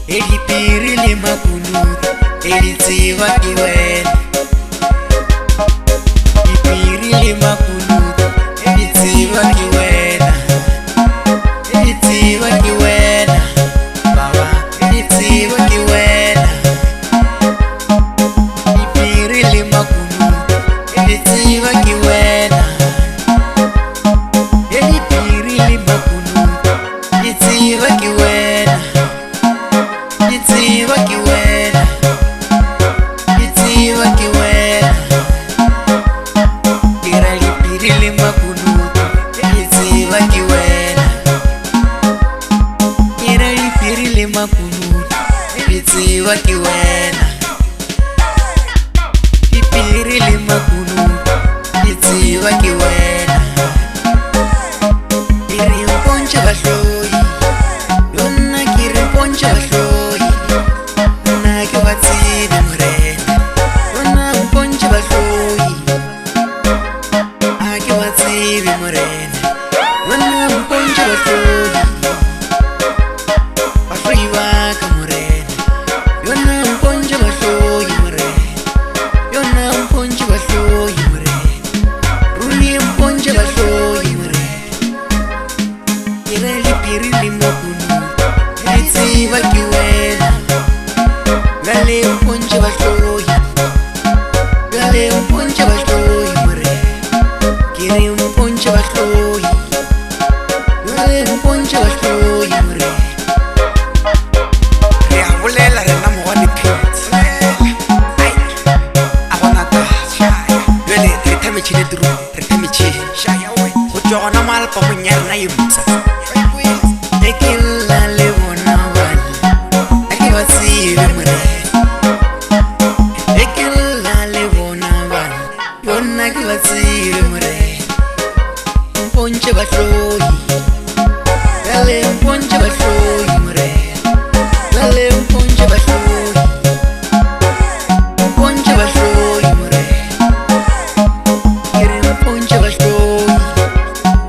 Diphiri le Makunutu tseba ke wena. Diphiri le Makunutu tseba ke wena. Tseba ke wena baba, tseba ke wena. Diphiri le Makunutu tseba ke wena. Diphiri le Makunutu tseba ke wena. Tseba ke wena. Tseba ke wena. Kera Diphiri le Makunutu tseba ke wena. Kera Diphiri le Makunutu tseba ke wena. Diphiri le Makunutu tseba ke wena. Kere mpontsha bahloyi, yona kere mpontsha bahloyi. Nna ke wa tsebe morena, yona mpontsha bahloyi. A ke wa tsebe morena, yona mpontsha bahloyi. Bahloyi ba ka morena, yona mpontsha bahloyi morena. Yona mpontsha bahloyi morena, ruri mpontsha bahloyi morena. Kera Diphiri le Makunutu tseba ke wena. Gale mpontsha bahloyi, gale mpontsha bahloyi morena. Kere mpontsha bahloyi, gale mpontsha bahloyi morena. Re a bolela rena Mogoane ai a gona ta jwale re thametšhile Drupa, re thametšhile go tšwa gona malpa monyarena ye motsa. Ekela le bona bana, a ke ba tsebe morena. Ekela le bona bana, yona ke ba tsebe morena. Mpontsha bahloyi, gale mpontsha bahloyi morena. Gale mpontsha bahloyi, mpontsha bahloyi morena. Kere mpontsha bahloyi,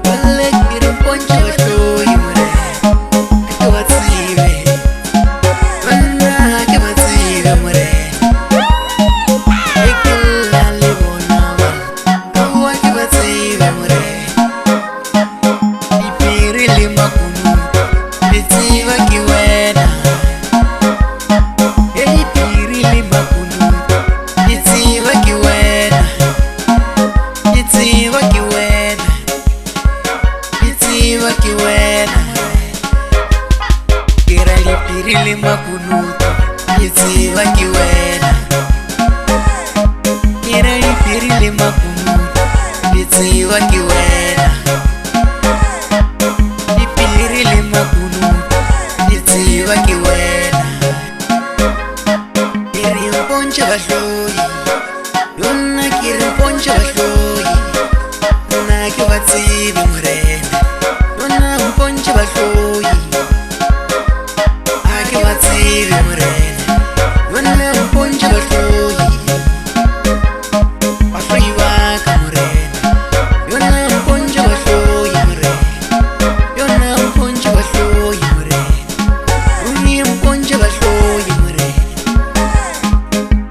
gale kere mpontsha bahloyi morena. Ke wa tsebe, wena ke wa tsebe morena. Ekela le bona bana, aowa ke wa tsebe morena. Diphiri le Makunutu tseba ke wena. Diphiri le Makunutu tseba ke wena. Tseba ke wena. Tseba ke wena. Kera Diphiri le Makunutu tseba ke wena. Kera Diphiri le Makunutu tseba ke wena. Diphiri le Makunutu tseba ke wena. Kere mpontsha bahloyi, yona kere mpontsha bahloyi. Nna ke wa tsebe morena, yona mpontsha bahloyi. A ke wa tsebe morena, yona mpontsha bahloyi. Bahloyi ba ka morena, yona mpontsha bahloyi morena. Yona mpontsha bahloyi morena, ruri mpontsha bahloyi morena.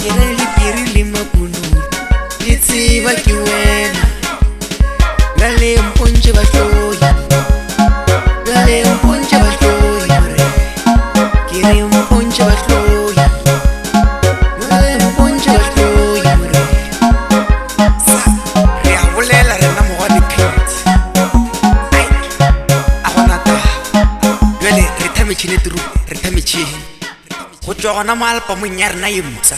Kera Diphiri le Makunutu tseba ke wena. Gale mpontsha bahloyi, gale mpontsha bahloyi morena. Kere mpontsha bahloyi, gale mpontsha bahloyi morena. Re a bolela rena Mogoane ai a gona ta jwale re thametšhile Drupa, re thametšhile go tšwa gona malpa monyarena ye motsa.